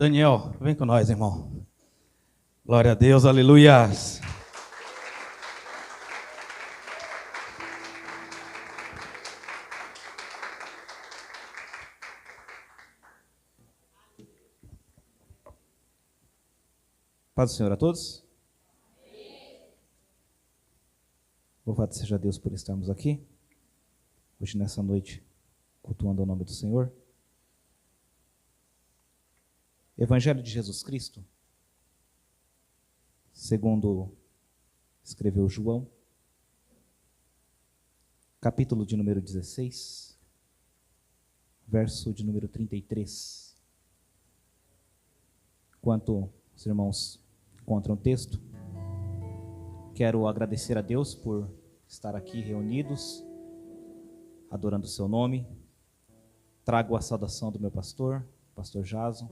Daniel, vem com nós, irmão. Glória a Deus, aleluias. Paz do Senhor a todos. Louvado seja Deus por estarmos aqui, hoje nessa noite, cultuando o nome do Senhor. Evangelho de Jesus Cristo, segundo escreveu João, capítulo de número 16, verso de número 33. Enquanto os irmãos encontram o texto, quero agradecer a Deus por estar aqui reunidos, adorando o seu nome. Trago a saudação do meu pastor Jason.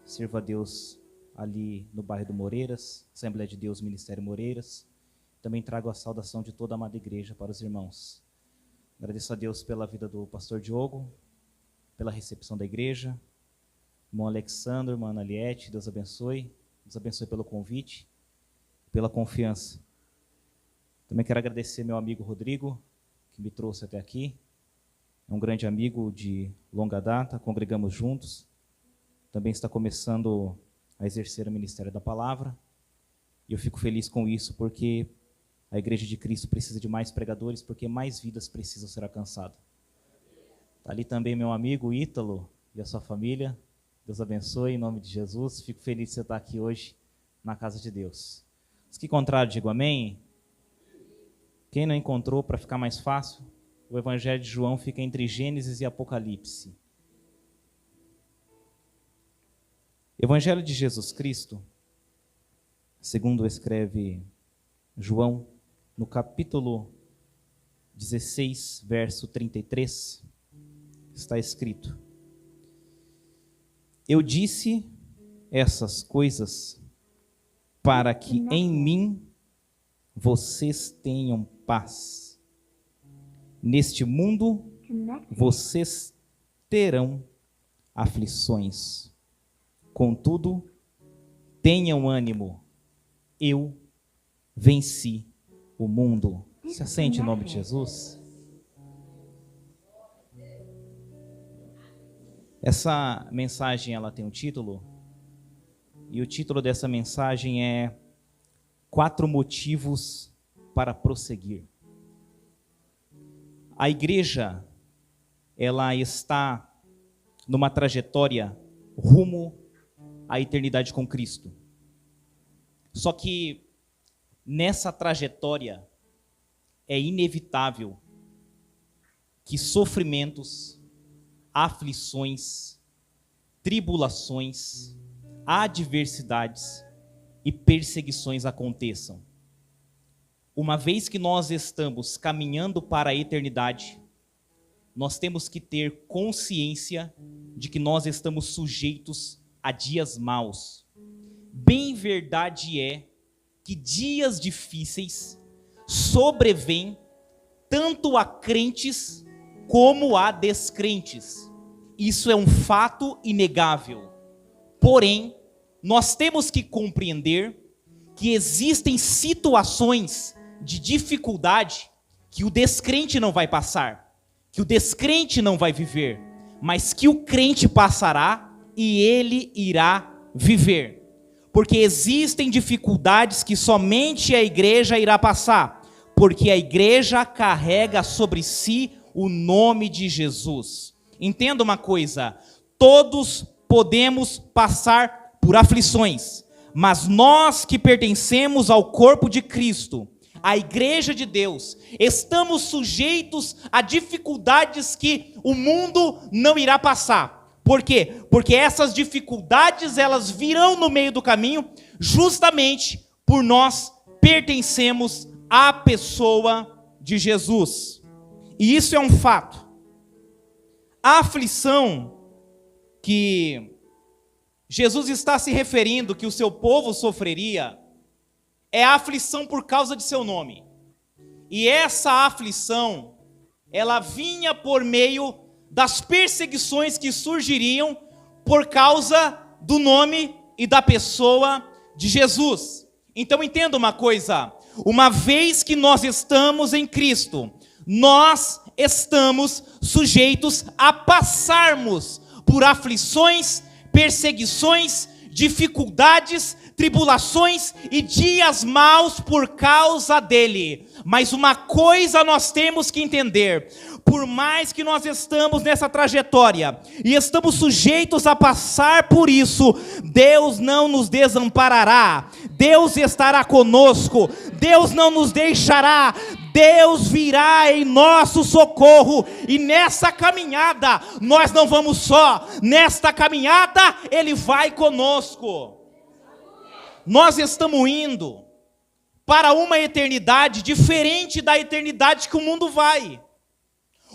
Sirvo a Deus ali no bairro do Moreiras, Assembleia de Deus, Ministério Moreiras. Também trago a saudação de toda a amada igreja para os irmãos. Agradeço a Deus pela vida do pastor Diogo, pela recepção da igreja. Irmão Alexandre, irmã Analiette, Deus abençoe. Deus abençoe pelo convite, pela confiança. Também quero agradecer meu amigo Rodrigo, que me trouxe até aqui. É um grande amigo de longa data, congregamos juntos. Também está começando a exercer o ministério da palavra. E eu fico feliz com isso, porque a Igreja de Cristo precisa de mais pregadores, porque mais vidas precisam ser alcançadas. Está ali também meu amigo Ítalo e a sua família. Deus abençoe, em nome de Jesus. Fico feliz de você estar aqui hoje na casa de Deus. Os que encontraram, digo amém. Quem não encontrou, para ficar mais fácil, o Evangelho de João fica entre Gênesis e Apocalipse. Evangelho de Jesus Cristo, segundo escreve João, no capítulo 16, verso 33, está escrito: Eu disse essas coisas para que em mim vocês tenham paz. Neste mundo vocês terão aflições. Contudo, tenham ânimo, eu venci o mundo. Se assente em nome de Jesus. Essa mensagem ela tem um título, e o título dessa mensagem é 4 motivos para prosseguir. A igreja, ela está numa trajetória rumo à eternidade com Cristo. Só que nessa trajetória é inevitável que sofrimentos, aflições, tribulações, adversidades e perseguições aconteçam. Uma vez que nós estamos caminhando para a eternidade, nós temos que ter consciência de que nós estamos sujeitos a dias maus. Bem verdade é que dias difíceis sobrevêm tanto a crentes como a descrentes. Isso é um fato inegável. Porém, nós temos que compreender que existem situações de dificuldade que o descrente não vai passar, que o descrente não vai viver, mas que o crente passará e ele irá viver. Porque existem dificuldades que somente a igreja irá passar, porque a igreja carrega sobre si o nome de Jesus. Entenda uma coisa, todos podemos passar por aflições, mas nós que pertencemos ao corpo de Cristo, a igreja de Deus, estamos sujeitos a dificuldades que o mundo não irá passar. Por quê? Porque essas dificuldades, elas virão no meio do caminho, justamente por nós pertencemos à pessoa de Jesus. E isso é um fato. A aflição que Jesus está se referindo, que o seu povo sofreria, é a aflição por causa de seu nome. E essa aflição, ela vinha por meio das perseguições que surgiriam por causa do nome e da pessoa de Jesus. Então entenda uma coisa, uma vez que nós estamos em Cristo, nós estamos sujeitos a passarmos por aflições, perseguições, dificuldades, tribulações e dias maus por causa dele. Mas uma coisa nós temos que entender: por mais que nós estamos nessa trajetória e estamos sujeitos a passar por isso, Deus não nos desamparará, Deus estará conosco, Deus não nos deixará, Deus virá em nosso socorro, e nessa caminhada nós não vamos só, nesta caminhada Ele vai conosco. Nós estamos indo para uma eternidade diferente da eternidade que o mundo vai.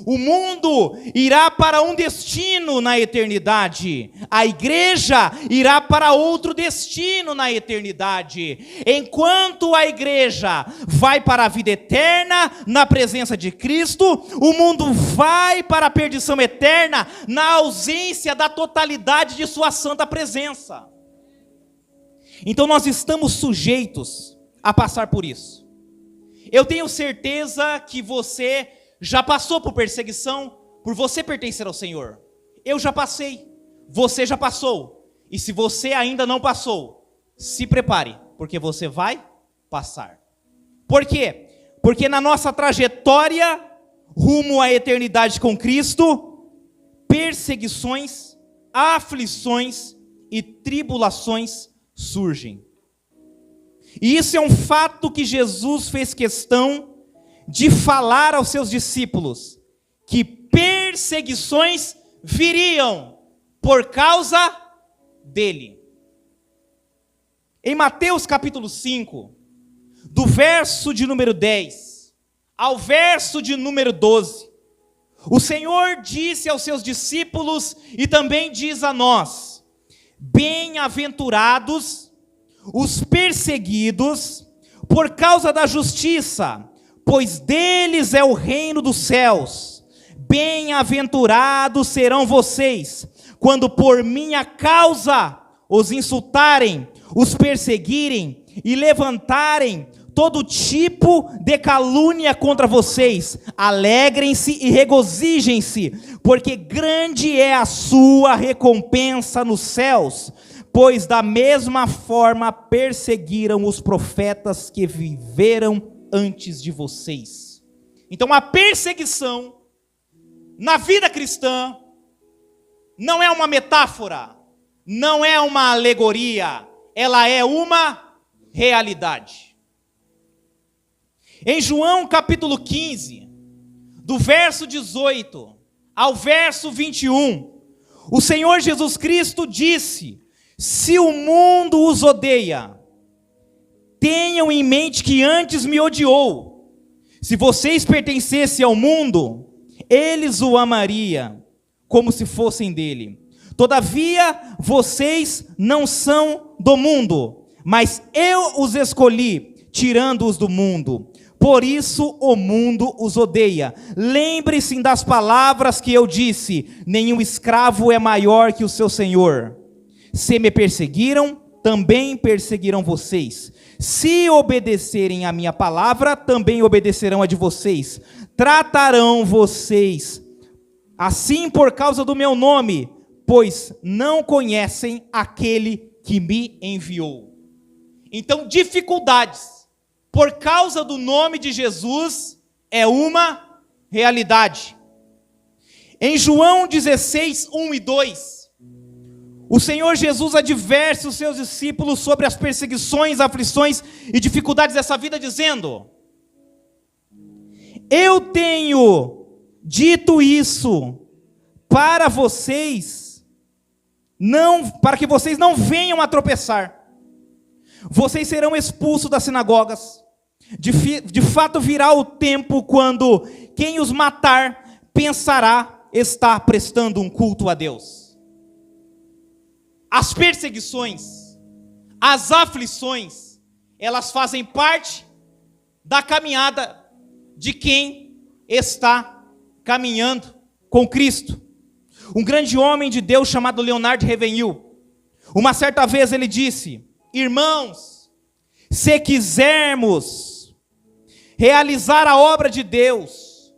O mundo irá para um destino na eternidade, a igreja irá para outro destino na eternidade. Enquanto a igreja vai para a vida eterna na presença de Cristo, o mundo vai para a perdição eterna na ausência da totalidade de sua santa presença. Então nós estamos sujeitos a passar por isso. Eu tenho certeza que você já passou por perseguição por você pertencer ao Senhor. Eu já passei, você já passou. E se você ainda não passou, se prepare, porque você vai passar. Por quê? Porque na nossa trajetória rumo à eternidade com Cristo, perseguições, aflições e tribulações surgem. E isso é um fato que Jesus fez questão de falar aos seus discípulos, que perseguições viriam por causa dele. Em Mateus capítulo 5, do verso de número 10 ao verso de número 12, o Senhor disse aos seus discípulos e também diz a nós: bem-aventurados os perseguidos por causa da justiça, pois deles é o reino dos céus. Bem-aventurados serão vocês, quando por minha causa os insultarem, os perseguirem e levantarem todo tipo de calúnia contra vocês. Alegrem-se e regozijem-se, porque grande é a sua recompensa nos céus, pois da mesma forma perseguiram os profetas que viveram antes de vocês. Então a perseguição na vida cristã não é uma metáfora, não é uma alegoria, ela é uma realidade. Em João capítulo 15, do verso 18 ao verso 21, o Senhor Jesus Cristo disse: se o mundo os odeia, tenham em mente que antes me odiou. Se vocês pertencessem ao mundo, eles o amariam como se fossem dele. Todavia, vocês não são do mundo, mas eu os escolhi, tirando-os do mundo. Por isso o mundo os odeia. Lembre-se das palavras que eu disse: nenhum escravo é maior que o seu senhor. Se me perseguiram, também perseguirão vocês. Se obedecerem a minha palavra, também obedecerão a de vocês. Tratarão vocês assim por causa do meu nome, pois não conhecem aquele que me enviou. Então, dificuldades por causa do nome de Jesus é uma realidade. Em João 16, 1 e 2, o Senhor Jesus adverte os seus discípulos sobre as perseguições, aflições e dificuldades dessa vida, dizendo: eu tenho dito isso para vocês, para que vocês não venham a tropeçar. Vocês serão expulsos das sinagogas. De fato virá o tempo quando quem os matar pensará estar prestando um culto a Deus. As perseguições, as aflições, elas fazem parte da caminhada de quem está caminhando com Cristo. Um grande homem de Deus chamado Leonard Ravenhill, Uma certa vez ele disse: irmãos, se quisermos realizar a obra de Deus,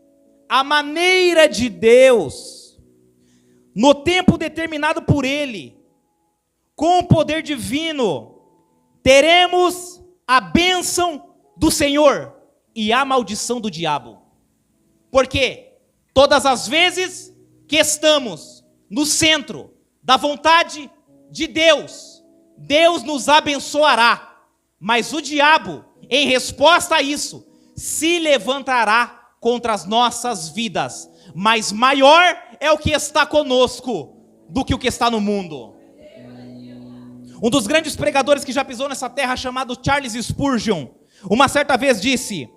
a maneira de Deus, no tempo determinado por Ele, com o poder divino, teremos a bênção do Senhor e a maldição do diabo. Porque todas as vezes que estamos no centro da vontade de Deus, Deus nos abençoará. Mas o diabo, em resposta a isso, se levantará contra as nossas vidas. Mas maior é o que está conosco do que o que está no mundo. Um dos grandes pregadores que já pisou nessa terra, chamado Charles Spurgeon, uma certa vez disse: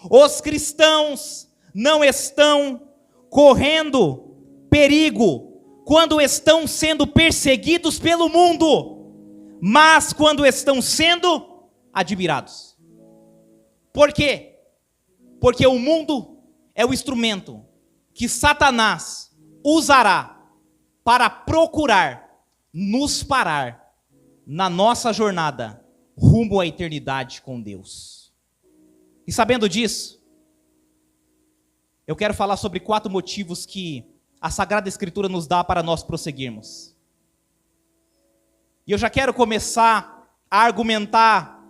os cristãos não estão correndo perigo quando estão sendo perseguidos pelo mundo, mas quando estão sendo admirados. Por quê? Porque o mundo é o instrumento que Satanás usará para procurar nos parar na nossa jornada rumo à eternidade com Deus. E sabendo disso, eu quero falar sobre 4 motivos que a Sagrada Escritura nos dá para nós prosseguirmos. E eu já quero começar a argumentar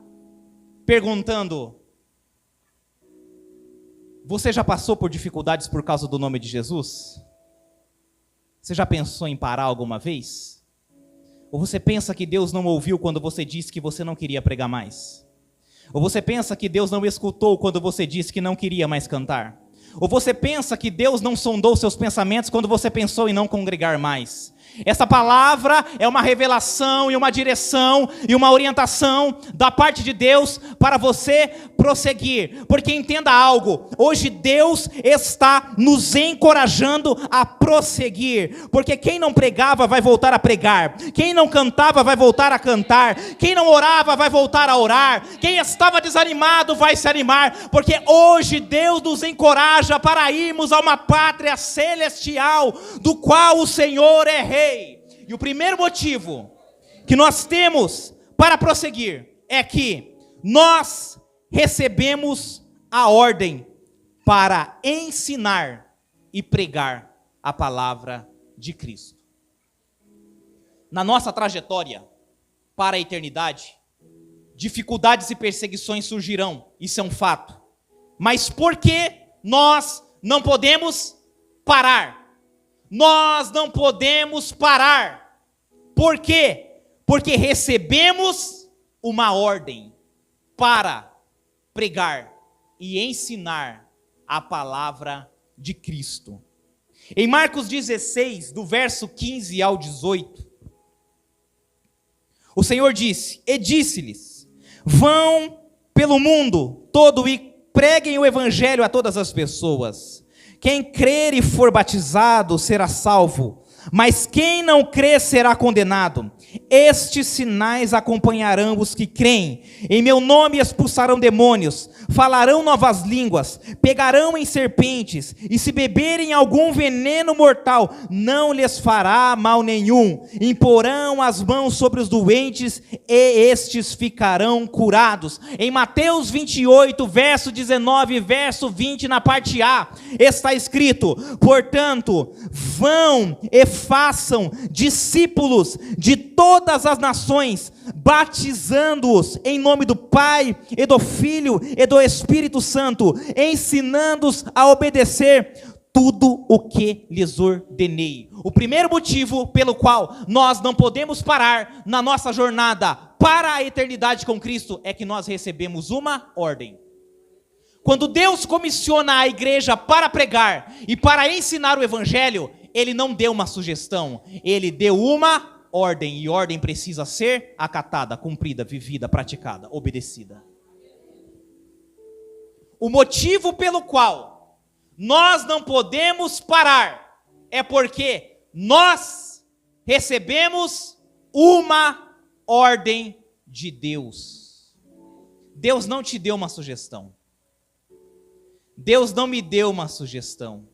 perguntando: você já passou por dificuldades por causa do nome de Jesus? Você já pensou em parar alguma vez? Ou você pensa que Deus não ouviu quando você disse que você não queria pregar mais? Ou você pensa que Deus não escutou quando você disse que não queria mais cantar? Ou você pensa que Deus não sondou seus pensamentos quando você pensou em não congregar mais? Essa palavra é uma revelação e uma direção e uma orientação da parte de Deus para você prosseguir. Porque entenda algo, hoje Deus está nos encorajando a prosseguir. Porque quem não pregava vai voltar a pregar. Quem não cantava vai voltar a cantar. Quem não orava vai voltar a orar. Quem estava desanimado vai se animar. Porque hoje Deus nos encoraja para irmos a uma pátria celestial, do qual o Senhor é Rei. E o primeiro motivo que nós temos para prosseguir é que nós recebemos a ordem para ensinar e pregar a palavra de Cristo. Na nossa trajetória para a eternidade, dificuldades e perseguições surgirão, isso é um fato. Mas por que nós não podemos parar? Nós não podemos parar. Por quê? Porque recebemos uma ordem para pregar e ensinar a palavra de Cristo. Em Marcos 16, do verso 15 ao 18, o Senhor disse: e disse-lhes: vão pelo mundo todo e preguem o evangelho a todas as pessoas. Quem crer e for batizado será salvo, mas quem não crer será condenado. Estes sinais acompanharão os que creem. Em meu nome expulsarão demônios, falarão novas línguas, pegarão em serpentes, e se beberem algum veneno mortal, não lhes fará mal nenhum. Imporão as mãos sobre os doentes, e estes ficarão curados. Em Mateus 28, verso 19 e verso 20, na parte A, está escrito: portanto, vão e façam discípulos de todas as nações, batizando-os em nome do Pai e do Filho e do Espírito Santo, ensinando-os a obedecer tudo o que lhes ordenei. O primeiro motivo pelo qual nós não podemos parar na nossa jornada para a eternidade com Cristo é que nós recebemos uma ordem. Quando Deus comissiona a igreja para pregar e para ensinar o evangelho, Ele não deu uma sugestão, Ele deu uma ordem, e ordem precisa ser acatada, cumprida, vivida, praticada, obedecida. O motivo pelo qual nós não podemos parar é porque nós recebemos uma ordem de Deus. Deus não te deu uma sugestão. Deus não me deu uma sugestão.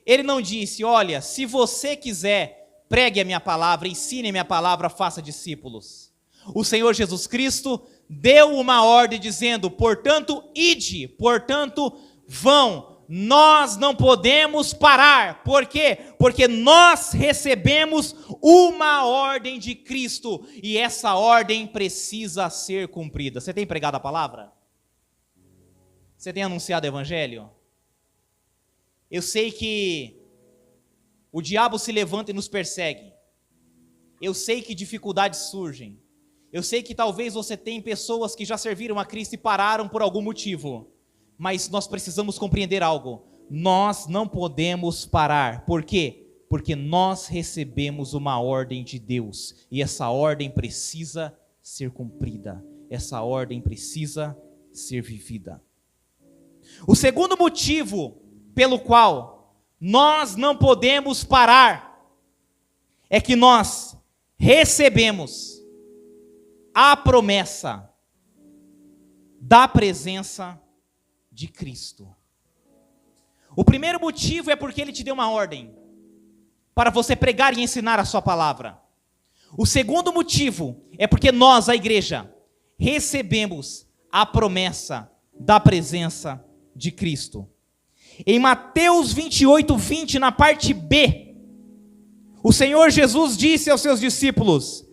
Ele não disse: olha, se você quiser pregue a minha palavra, ensine a minha palavra, faça discípulos. O Senhor Jesus Cristo deu uma ordem dizendo, portanto, ide, portanto, vão. Nós não podemos parar. Por quê? Porque nós recebemos uma ordem de Cristo e essa ordem precisa ser cumprida. Você tem pregado a palavra? Você tem anunciado o evangelho? Eu sei que o diabo se levanta e nos persegue. Eu sei que dificuldades surgem. Eu sei que talvez você tenha pessoas que já serviram a Cristo e pararam por algum motivo. Mas nós precisamos compreender algo. Nós não podemos parar. Por quê? Porque nós recebemos uma ordem de Deus. E essa ordem precisa ser cumprida. Essa ordem precisa ser vivida. O segundo motivo pelo qual nós não podemos parar é que nós recebemos a promessa da presença de Cristo. O primeiro motivo é porque Ele te deu uma ordem para você pregar e ensinar a sua palavra. O segundo motivo é porque nós, a igreja, recebemos a promessa da presença de Cristo. Em Mateus 28:20, na parte B, o Senhor Jesus disse aos seus discípulos: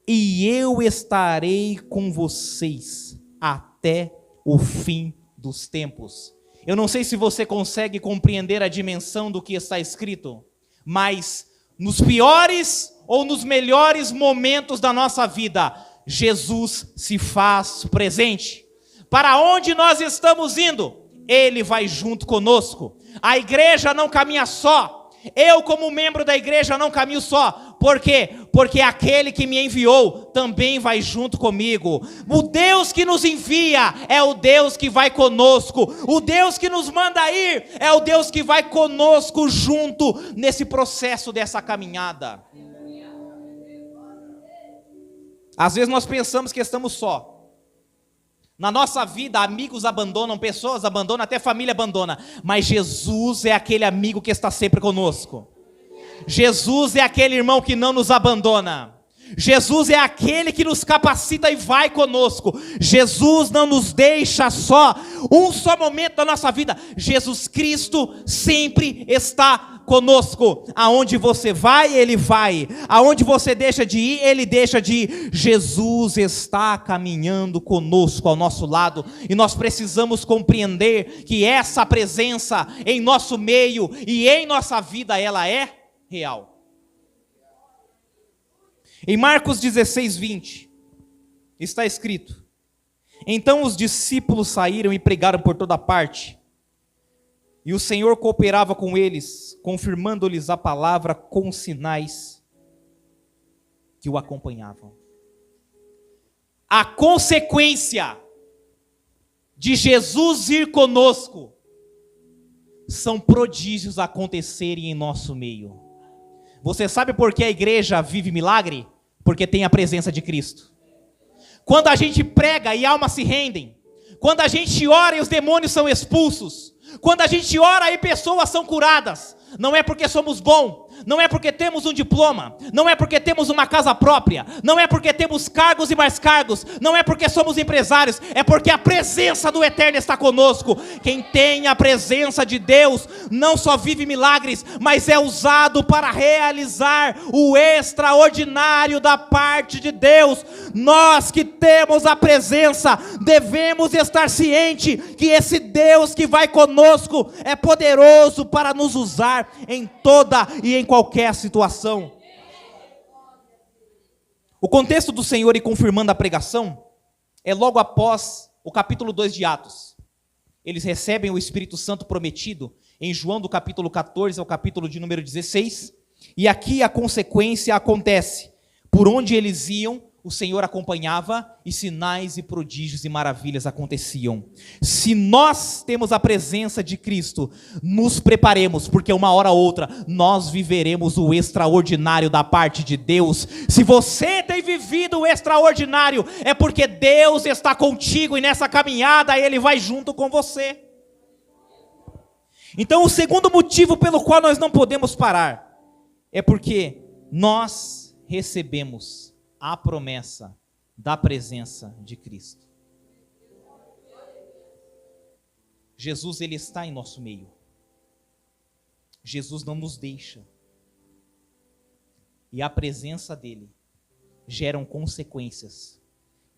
e eu estarei com vocês até o fim dos tempos. Eu não sei se você consegue compreender a dimensão do que está escrito, mas nos piores ou nos melhores momentos da nossa vida, Jesus se faz presente. Para onde nós estamos indo, Ele vai junto conosco. A igreja não caminha só. Eu, como membro da igreja, não caminho só. Por quê? Porque aquele que me enviou também vai junto comigo. O Deus que nos envia é o Deus que vai conosco. O Deus que nos manda ir é o Deus que vai conosco junto nesse processo dessa caminhada. Às vezes nós pensamos que estamos só. Na nossa vida, amigos abandonam, pessoas abandonam, até família abandona. Mas Jesus é aquele amigo que está sempre conosco. Jesus é aquele irmão que não nos abandona. Jesus é aquele que nos capacita e vai conosco. Jesus não nos deixa só. Um só momento da nossa vida. Jesus Cristo sempre está conosco. Aonde você vai, Ele vai. Aonde você deixa de ir, Ele deixa de ir. Jesus está caminhando conosco ao nosso lado. E nós precisamos compreender que essa presença em nosso meio e em nossa vida, ela é real. Em Marcos 16:20, está escrito: então os discípulos saíram e pregaram por toda parte, e o Senhor cooperava com eles, confirmando-lhes a palavra com sinais que o acompanhavam. A consequência de Jesus ir conosco são prodígios acontecerem em nosso meio. Você sabe por que a igreja vive milagre? Porque tem a presença de Cristo. Quando a gente prega e almas se rendem, quando a gente ora e os demônios são expulsos, quando a gente ora e pessoas são curadas, não é porque somos bons, não é porque temos um diploma, não é porque temos uma casa própria, não é porque temos cargos e mais cargos, não é porque somos empresários, é porque a presença do Eterno está conosco. Quem tem a presença de Deus não só vive milagres, mas é usado para realizar o extraordinário da parte de Deus. Nós que temos a presença, devemos estar cientes que esse Deus que vai conosco é poderoso para nos usar em toda e em qualquer situação. O contexto do Senhor e confirmando a pregação é logo após o capítulo 2 de Atos. Eles recebem o Espírito Santo prometido em João do capítulo 14 ao capítulo de número 16. E aqui a consequência acontece. Por onde eles iam, o Senhor acompanhava e sinais e prodígios e maravilhas aconteciam. Se nós temos a presença de Cristo, nos preparemos, porque uma hora ou outra nós viveremos o extraordinário da parte de Deus. Se você tem vivido o extraordinário, é porque Deus está contigo e nessa caminhada Ele vai junto com você. Então o segundo motivo pelo qual nós não podemos parar é porque nós recebemos a promessa da presença de Cristo. Jesus, ele está em nosso meio. Jesus não nos deixa. E a presença dele geram consequências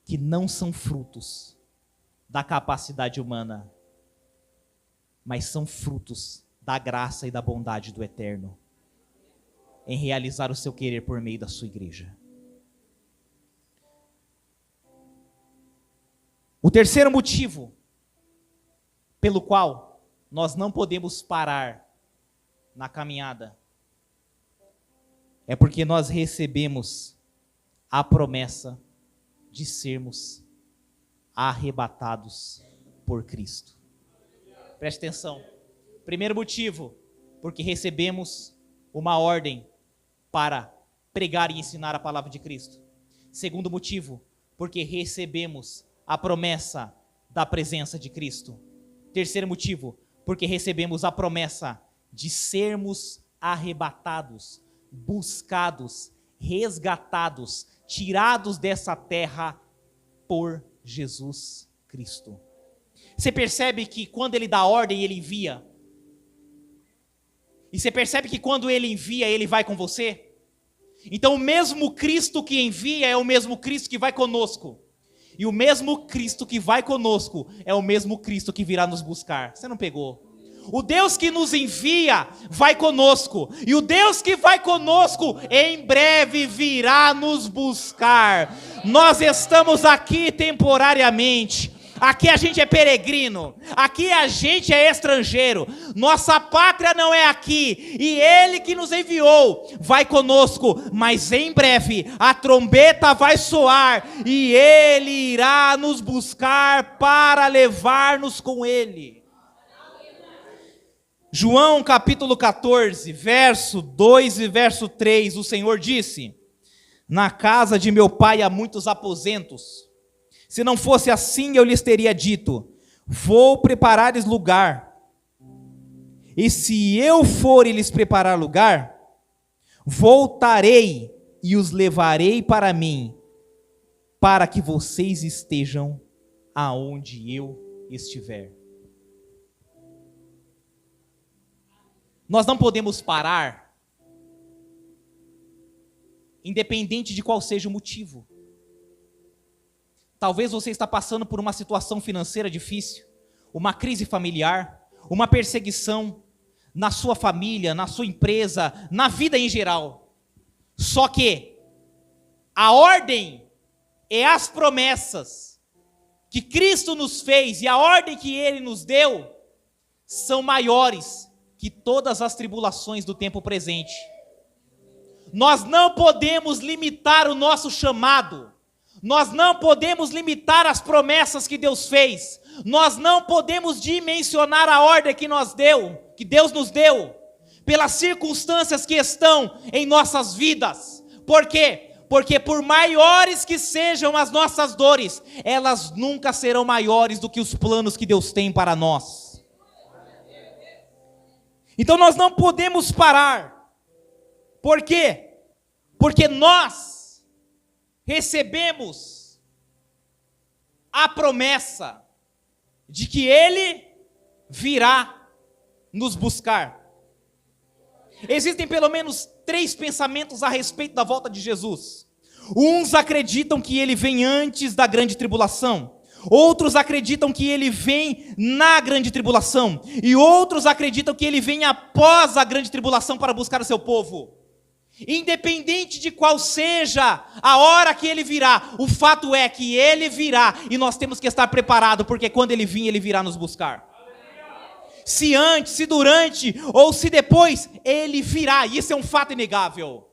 que não são frutos da capacidade humana, mas são frutos da graça e da bondade do Eterno em realizar o seu querer por meio da sua igreja. O terceiro motivo pelo qual nós não podemos parar na caminhada é porque nós recebemos a promessa de sermos arrebatados por Cristo. Preste atenção. Primeiro motivo, porque recebemos uma ordem para pregar e ensinar a palavra de Cristo. Segundo motivo, porque recebemos a promessa da presença de Cristo. Terceiro motivo, porque recebemos a promessa de sermos arrebatados, buscados, resgatados, tirados dessa terra por Jesus Cristo. Você percebe que quando ele dá ordem, ele envia. E você percebe que quando ele envia, ele vai com você? Então o mesmo Cristo que envia é o mesmo Cristo que vai conosco. E o mesmo Cristo que vai conosco é o mesmo Cristo que virá nos buscar. Você não pegou? O Deus que nos envia vai conosco. E o Deus que vai conosco em breve virá nos buscar. Nós estamos aqui temporariamente. Aqui a gente é peregrino, aqui a gente é estrangeiro, nossa pátria não é aqui, e Ele que nos enviou vai conosco, mas em breve a trombeta vai soar, e Ele irá nos buscar para levar-nos com Ele. João capítulo 14, verso 2 e verso 3, o Senhor disse: na casa de meu pai há muitos aposentos. Se não fosse assim, eu lhes teria dito: vou preparar-lhes lugar. E se eu for e lhes preparar lugar, voltarei e os levarei para mim, para que vocês estejam aonde eu estiver. Nós não podemos parar, independente de qual seja o motivo. Talvez você está passando por uma situação financeira difícil, uma crise familiar, uma perseguição na sua família, na sua empresa, na vida em geral. Só que a ordem e as promessas que Cristo nos fez e a ordem que Ele nos deu são maiores que todas as tribulações do tempo presente. Nós não podemos limitar o nosso chamado. Nós não podemos limitar as promessas que Deus fez. Nós não podemos dimensionar a ordem que Deus nos deu, pelas circunstâncias que estão em nossas vidas. Por quê? Porque por maiores que sejam as nossas dores, elas nunca serão maiores do que os planos que Deus tem para nós. Então nós não podemos parar. Por quê? Porque nós recebemos a promessa de que Ele virá nos buscar. Existem pelo menos 3 pensamentos a respeito da volta de Jesus. Uns acreditam que Ele vem antes da grande tribulação. Outros acreditam que Ele vem na grande tribulação. E outros acreditam que Ele vem após a grande tribulação para buscar o seu povo. Independente de qual seja a hora que Ele virá, o fato é que Ele virá e nós temos que estar preparados, porque quando Ele vir, Ele virá nos buscar. Se antes, se durante ou se depois, Ele virá. Isso é um fato inegável.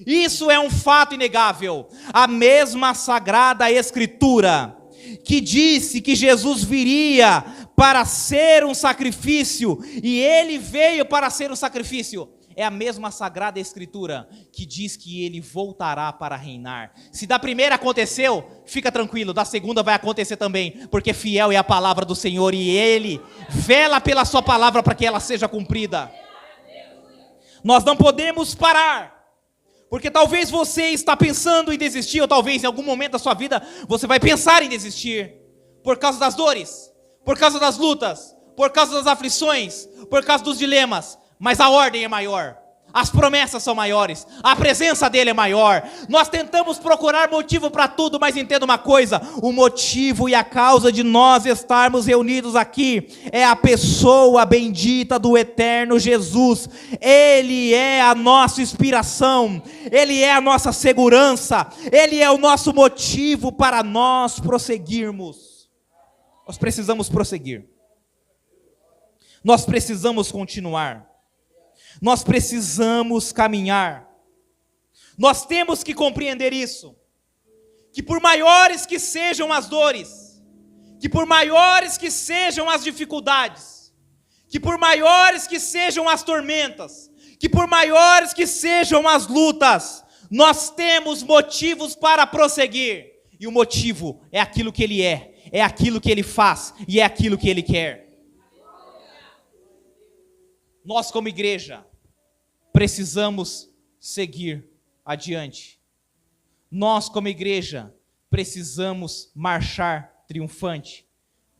Isso é um fato inegável. A mesma Sagrada Escritura que disse que Jesus viria para ser um sacrifício, e Ele veio para ser um sacrifício, é a mesma Sagrada Escritura que diz que Ele voltará para reinar. Se da primeira aconteceu, fica tranquilo, da segunda vai acontecer também, porque fiel é a palavra do Senhor, e Ele vela pela sua palavra para que ela seja cumprida. Nós não podemos parar. Porque talvez você está pensando em desistir, ou talvez em algum momento da sua vida você vai pensar em desistir. Por causa das dores, por causa das lutas, por causa das aflições, por causa dos dilemas. Mas a ordem é maior. As promessas são maiores, a presença dele é maior. Nós tentamos procurar motivo para tudo, mas entenda uma coisa: o motivo e a causa de nós estarmos reunidos aqui é a pessoa bendita do eterno Jesus. Ele é a nossa inspiração, ele é a nossa segurança, ele é o nosso motivo para nós prosseguirmos. Nós precisamos prosseguir, nós precisamos continuar. Nós precisamos caminhar. Nós temos que compreender isso. Que por maiores que sejam as dores, que por maiores que sejam as dificuldades, que por maiores que sejam as tormentas, que por maiores que sejam as lutas, nós temos motivos para prosseguir. E o motivo é aquilo que Ele é aquilo que Ele faz e é aquilo que Ele quer. Nós, como igreja, precisamos seguir adiante. Nós, como igreja, precisamos marchar triunfante,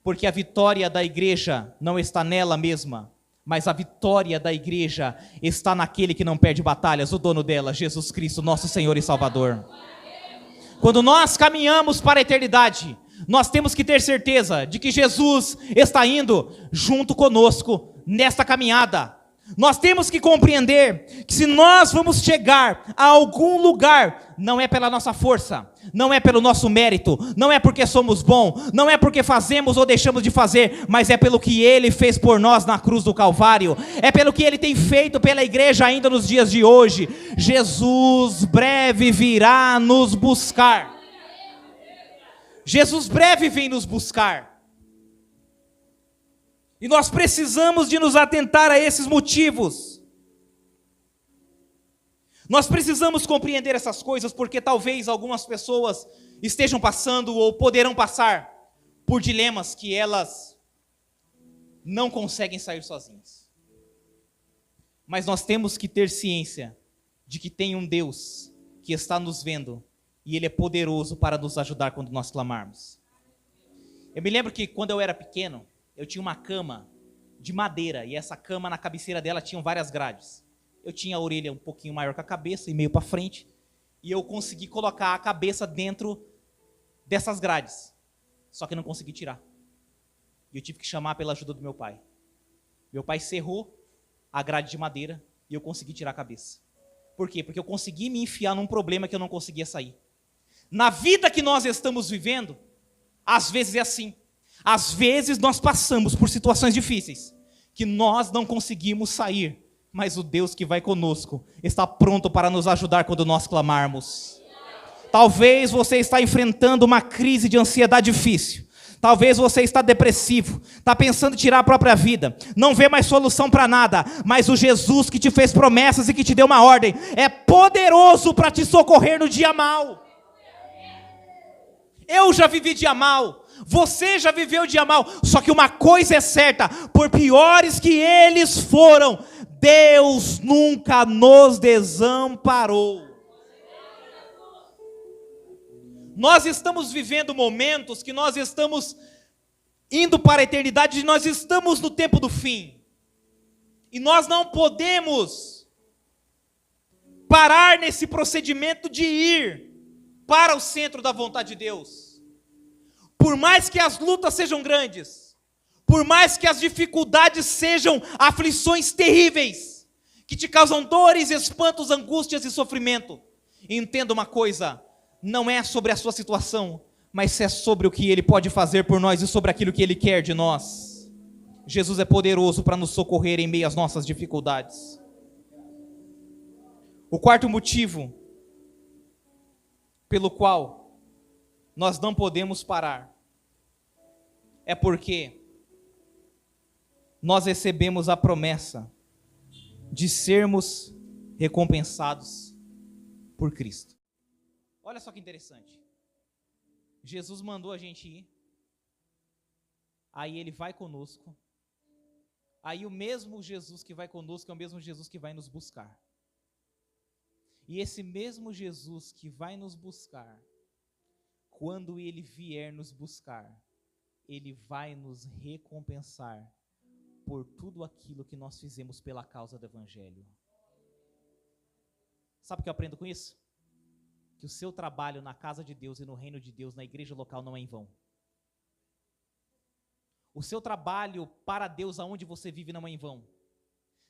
porque a vitória da igreja não está nela mesma, mas a vitória da igreja está naquele que não perde batalhas, o dono dela, Jesus Cristo, nosso Senhor e Salvador. Quando nós caminhamos para a eternidade, nós temos que ter certeza de que Jesus está indo junto conosco nesta caminhada. Nós temos que compreender que se nós vamos chegar a algum lugar, não é pela nossa força, não é pelo nosso mérito, não é porque somos bons, não é porque fazemos ou deixamos de fazer, mas é pelo que Ele fez por nós na cruz do Calvário, é pelo que Ele tem feito pela igreja ainda nos dias de hoje. Jesus breve virá nos buscar. Jesus breve vem nos buscar. E nós precisamos de nos atentar a esses motivos. Nós precisamos compreender essas coisas, porque talvez algumas pessoas estejam passando ou poderão passar por dilemas que elas não conseguem sair sozinhas. Mas nós temos que ter ciência de que tem um Deus que está nos vendo e Ele é poderoso para nos ajudar quando nós clamarmos. Eu me lembro que quando eu era pequeno, eu tinha uma cama de madeira, e essa cama, na cabeceira dela, tinham várias grades. Eu tinha a orelha um pouquinho maior que a cabeça, e meio para frente, e eu consegui colocar a cabeça dentro dessas grades, só que não consegui tirar. E eu tive que chamar pela ajuda do meu pai. Meu pai cerrou a grade de madeira, e eu consegui tirar a cabeça. Por quê? Porque eu consegui me enfiar num problema que eu não conseguia sair. Na vida que nós estamos vivendo, às vezes é assim. Às vezes nós passamos por situações difíceis, que nós não conseguimos sair, mas o Deus que vai conosco está pronto para nos ajudar quando nós clamarmos. Talvez você está enfrentando uma crise de ansiedade difícil, talvez você está depressivo, está pensando em tirar a própria vida, não vê mais solução para nada, mas o Jesus que te fez promessas e que te deu uma ordem, é poderoso para te socorrer no dia mau. Eu já vivi dia mau, você já viveu dia mau, só que uma coisa é certa, por piores que eles foram, Deus nunca nos desamparou. Nós estamos vivendo momentos que nós estamos indo para a eternidade, e nós estamos no tempo do fim, e nós não podemos parar nesse procedimento de ir para o centro da vontade de Deus. Por mais que as lutas sejam grandes, por mais que as dificuldades sejam aflições terríveis, que te causam dores, espantos, angústias e sofrimento, entenda uma coisa, não é sobre a sua situação, mas é sobre o que Ele pode fazer por nós e sobre aquilo que Ele quer de nós. Jesus é poderoso para nos socorrer em meio às nossas dificuldades. O quarto motivo pelo qual nós não podemos parar é porque nós recebemos a promessa de sermos recompensados por Cristo. Olha só que interessante. Jesus mandou a gente ir, aí Ele vai conosco, aí o mesmo Jesus que vai conosco é o mesmo Jesus que vai nos buscar. E esse mesmo Jesus que vai nos buscar, quando ele vier nos buscar, ele vai nos recompensar por tudo aquilo que nós fizemos pela causa do Evangelho. Sabe o que eu aprendo com isso? Que o seu trabalho na casa de Deus e no reino de Deus, na igreja local, não é em vão. O seu trabalho para Deus aonde você vive não é em vão.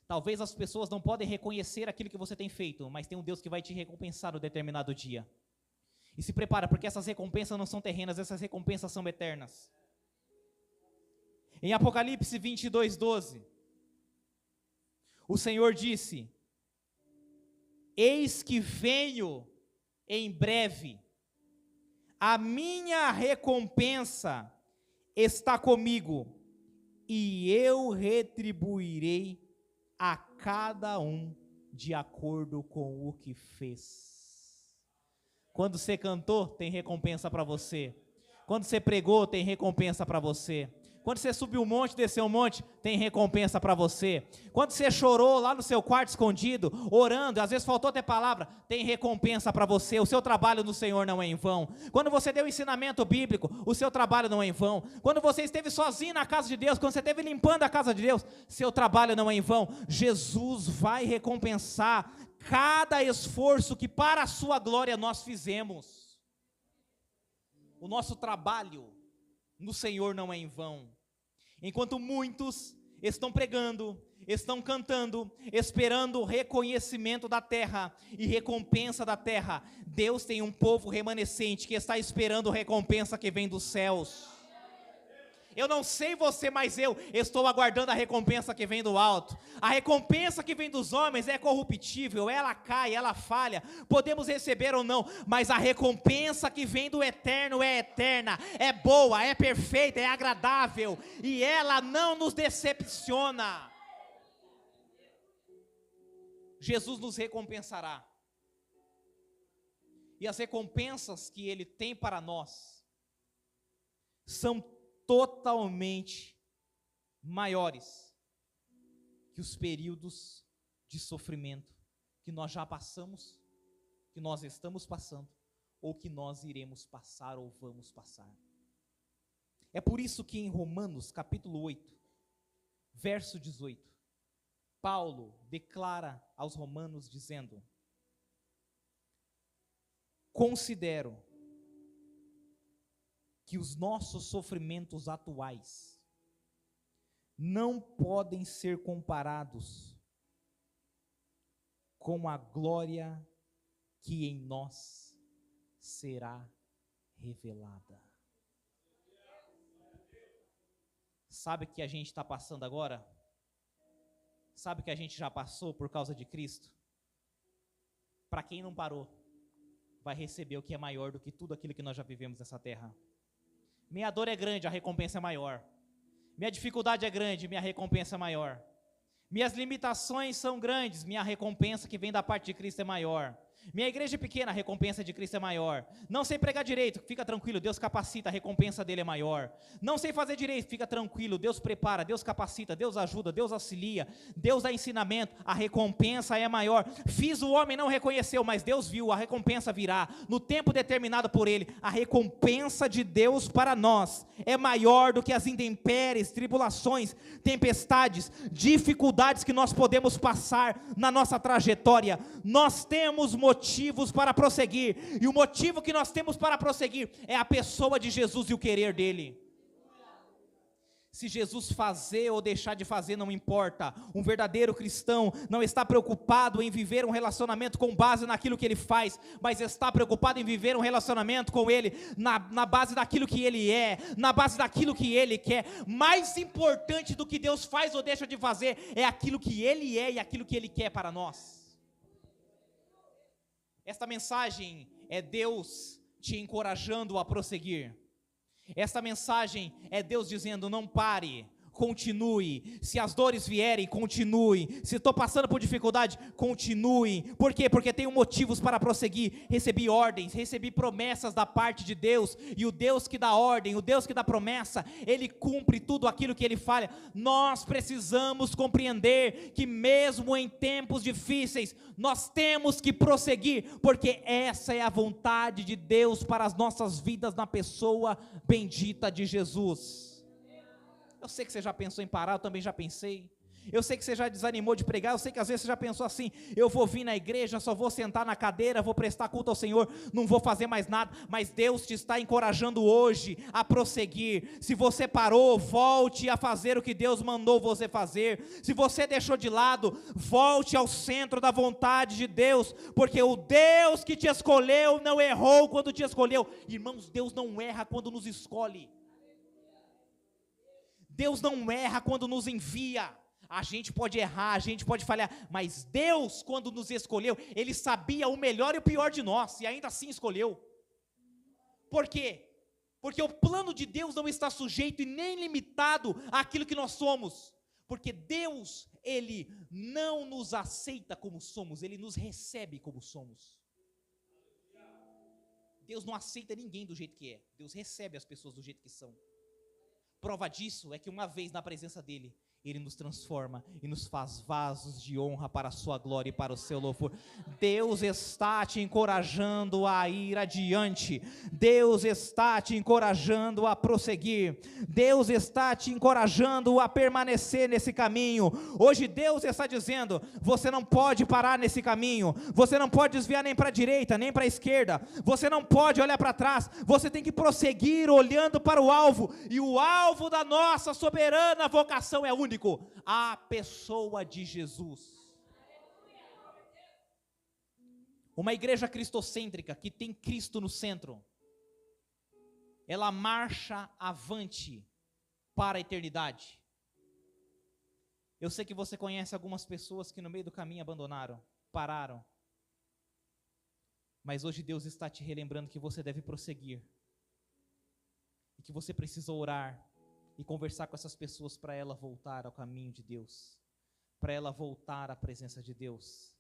Talvez as pessoas não podem reconhecer aquilo que você tem feito, mas tem um Deus que vai te recompensar no determinado dia. E se prepara, porque essas recompensas não são terrenas, essas recompensas são eternas. Em Apocalipse 22:12, o Senhor disse: eis que venho em breve, a minha recompensa está comigo, e eu retribuirei a cada um de acordo com o que fez. Quando você cantou, tem recompensa para você. Quando você pregou, tem recompensa para você. Quando você subiu um monte, desceu um monte, tem recompensa para você. Quando você chorou lá no seu quarto escondido, orando, às vezes faltou até palavra, tem recompensa para você. O seu trabalho no Senhor não é em vão. Quando você deu ensinamento bíblico, o seu trabalho não é em vão. Quando você esteve sozinho na casa de Deus, quando você esteve limpando a casa de Deus, seu trabalho não é em vão. Jesus vai recompensar cada esforço que para a sua glória nós fizemos. O nosso trabalho no Senhor não é em vão. Enquanto muitos estão pregando, estão cantando, esperando o reconhecimento da terra e recompensa da terra, Deus tem um povo remanescente que está esperando recompensa que vem dos céus. Eu não sei você, mas eu estou aguardando a recompensa que vem do alto. A recompensa que vem dos homens é corruptível, ela cai, ela falha, podemos receber ou não, mas a recompensa que vem do eterno é eterna, é boa, é perfeita, é agradável, e ela não nos decepciona. Jesus nos recompensará, e as recompensas que Ele tem para nós são totalmente maiores que os períodos de sofrimento que nós já passamos, que nós estamos passando, ou que nós iremos passar ou vamos passar. É por isso que em Romanos capítulo 8, verso 18, Paulo declara aos romanos dizendo: considero que os nossos sofrimentos atuais não podem ser comparados com a glória que em nós será revelada. Sabe o que a gente está passando agora? Sabe o que a gente já passou por causa de Cristo? Para quem não parou, vai receber o que é maior do que tudo aquilo que nós já vivemos nessa terra. Minha dor é grande, a recompensa é maior. Minha dificuldade é grande, minha recompensa é maior. Minhas limitações são grandes, minha recompensa que vem da parte de Cristo é maior. Minha igreja é pequena, a recompensa de Cristo é maior. Não sei pregar direito, fica tranquilo, Deus capacita, a recompensa dele é maior. Não sei fazer direito, fica tranquilo, Deus prepara, Deus capacita, Deus ajuda, Deus auxilia, Deus dá ensinamento, a recompensa é maior. Fiz, o homem não reconheceu, mas Deus viu, a recompensa virá no tempo determinado por ele. A recompensa de Deus para nós é maior do que as intempéries, tribulações, tempestades, dificuldades que nós podemos passar na nossa trajetória. Nós temos motivos para prosseguir, e o motivo que nós temos para prosseguir é a pessoa de Jesus e o querer dele. Se Jesus fazer ou deixar de fazer não importa. Um verdadeiro cristão não está preocupado em viver um relacionamento com base naquilo que ele faz, mas está preocupado em viver um relacionamento com ele na base daquilo que ele é, na base daquilo que ele quer. Mais importante do que Deus faz ou deixa de fazer é aquilo que ele é e aquilo que ele quer para nós. Esta mensagem é Deus te encorajando a prosseguir. Esta mensagem é Deus dizendo: não pare, continue. Se as dores vierem, continue. Se estou passando por dificuldade, continue. Por quê? Porque tenho motivos para prosseguir. Recebi ordens, recebi promessas da parte de Deus, e o Deus que dá ordem, o Deus que dá promessa, Ele cumpre tudo aquilo que Ele fala. Nós precisamos compreender que mesmo em tempos difíceis, nós temos que prosseguir, porque essa é a vontade de Deus para as nossas vidas na pessoa bendita de Jesus. Eu sei que você já pensou em parar, eu também já pensei. Eu sei que você já desanimou de pregar, eu sei que às vezes você já pensou assim: eu vou vir na igreja, só vou sentar na cadeira, vou prestar culto ao Senhor, não vou fazer mais nada. Mas Deus te está encorajando hoje a prosseguir. Se você parou, volte a fazer o que Deus mandou você fazer. Se você deixou de lado, volte ao centro da vontade de Deus, porque o Deus que te escolheu não errou quando te escolheu. Irmãos, Deus não erra quando nos escolhe. Deus não erra quando nos envia. A gente pode errar, a gente pode falhar, mas Deus, quando nos escolheu, Ele sabia o melhor e o pior de nós, e ainda assim escolheu. Por quê? Porque o plano de Deus não está sujeito e nem limitado àquilo que nós somos. Porque Deus, Ele não nos aceita como somos, Ele nos recebe como somos. Deus não aceita ninguém do jeito que é, Deus recebe as pessoas do jeito que são. Prova disso é que uma vez na presença dEle, Ele nos transforma e nos faz vasos de honra para a sua glória e para o seu louvor. Deus está te encorajando a ir adiante. Deus está te encorajando a prosseguir. Deus está te encorajando a permanecer nesse caminho. Hoje Deus está dizendo: você não pode parar nesse caminho. Você não pode desviar nem para a direita, nem para a esquerda. Você não pode olhar para trás. Você tem que prosseguir olhando para o alvo. E o alvo da nossa soberana vocação é único: a pessoa de Jesus. Uma igreja cristocêntrica que tem Cristo no centro, ela marcha avante para a eternidade. Eu sei que você conhece algumas pessoas que no meio do caminho abandonaram, pararam, mas hoje Deus está te relembrando que você deve prosseguir, e que você precisa orar e conversar com essas pessoas para ela voltar ao caminho de Deus, para ela voltar à presença de Deus,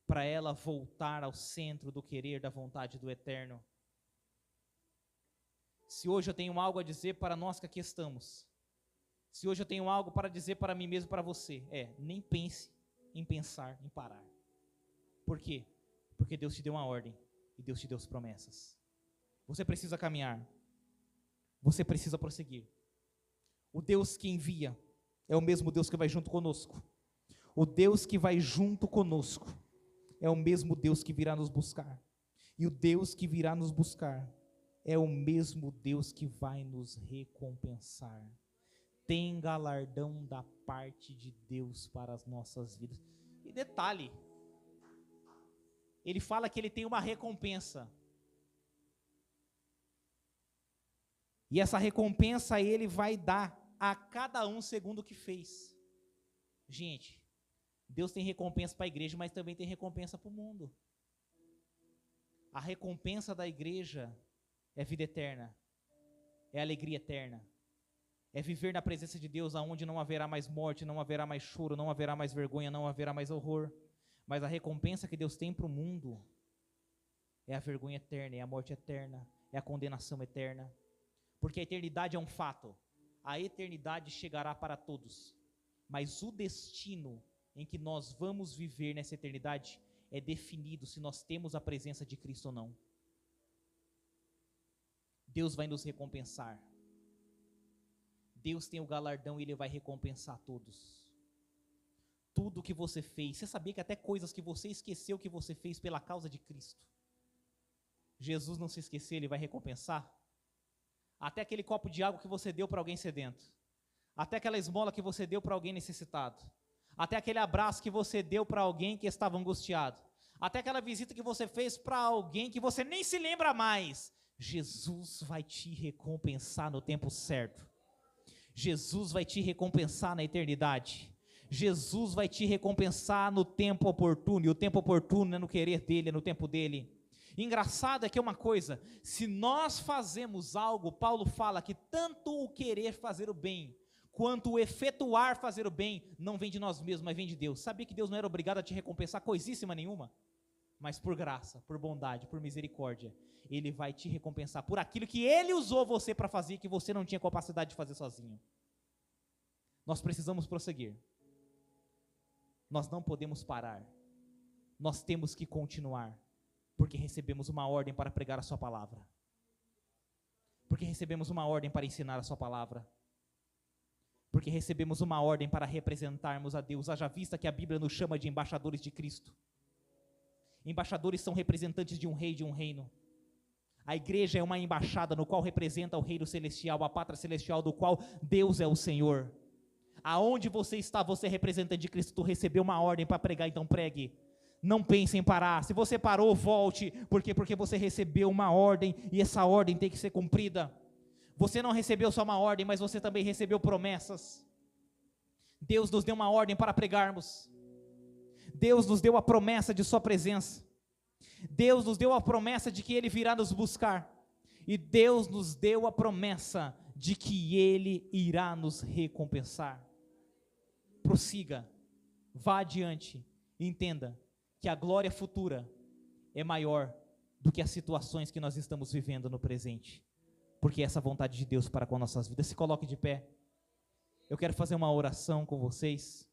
para ela voltar ao centro do querer da vontade do Eterno. Se hoje eu tenho algo a dizer para nós que aqui estamos, se hoje eu tenho algo para dizer para mim mesmo e para você, nem pense em pensar em parar. Por quê? Porque Deus te deu uma ordem e Deus te deu as promessas. Você precisa caminhar, você precisa prosseguir. O Deus que envia é o mesmo Deus que vai junto conosco. O Deus que vai junto conosco é o mesmo Deus que virá nos buscar. E o Deus que virá nos buscar é o mesmo Deus que vai nos recompensar. Tem galardão da parte de Deus para as nossas vidas. E detalhe, Ele fala que Ele tem uma recompensa. E essa recompensa Ele vai dar a cada um segundo o que fez. Gente, Deus tem recompensa para a igreja, mas também tem recompensa para o mundo. A recompensa da igreja é vida eterna, é alegria eterna, é viver na presença de Deus, aonde não haverá mais morte, não haverá mais choro, não haverá mais vergonha, não haverá mais horror. Mas a recompensa que Deus tem para o mundo é a vergonha eterna, é a morte eterna, é a condenação eterna. Porque a eternidade é um fato. A eternidade chegará para todos, mas o destino em que nós vamos viver nessa eternidade é definido se nós temos a presença de Cristo ou não. Deus vai nos recompensar. Deus tem o galardão e Ele vai recompensar todos. Tudo que você fez, você sabia que até coisas que você esqueceu que você fez pela causa de Cristo, Jesus não se esquecer, Ele vai recompensar? Até aquele copo de água que você deu para alguém sedento, até aquela esmola que você deu para alguém necessitado, até aquele abraço que você deu para alguém que estava angustiado, até aquela visita que você fez para alguém que você nem se lembra mais, Jesus vai te recompensar no tempo certo. Jesus vai te recompensar na eternidade. Jesus vai te recompensar no tempo oportuno, e o tempo oportuno é no querer dEle, é no tempo dEle. Engraçado é que é uma coisa, se nós fazemos algo, Paulo fala que tanto o querer fazer o bem, quanto o efetuar fazer o bem não vem de nós mesmos, mas vem de Deus. Sabia que Deus não era obrigado a te recompensar coisíssima nenhuma? Mas por graça, por bondade, por misericórdia, Ele vai te recompensar por aquilo que Ele usou você para fazer, que você não tinha capacidade de fazer sozinho. Nós precisamos prosseguir. Nós não podemos parar. Nós temos que continuar, porque recebemos uma ordem para pregar a sua palavra. Porque recebemos uma ordem para ensinar a sua palavra. Porque recebemos uma ordem para representarmos a Deus, haja vista que a Bíblia nos chama de embaixadores de Cristo. Embaixadores são representantes de um rei, de um reino. A igreja é uma embaixada no qual representa o reino celestial, a pátria celestial do qual Deus é o Senhor. Aonde você está, você é representante de Cristo, tu recebeu uma ordem para pregar, então pregue. Não pense em parar. Se você parou, volte. Por quê? Porque você recebeu uma ordem e essa ordem tem que ser cumprida. Você não recebeu só uma ordem, mas você também recebeu promessas. Deus nos deu uma ordem para pregarmos. Deus nos deu a promessa de sua presença. Deus nos deu a promessa de que Ele virá nos buscar. E Deus nos deu a promessa de que Ele irá nos recompensar. Prossiga, vá adiante, entenda que a glória futura é maior do que as situações que nós estamos vivendo no presente, porque essa é a vontade de Deus para com nossas vidas. Se coloque de pé, eu quero fazer uma oração com vocês.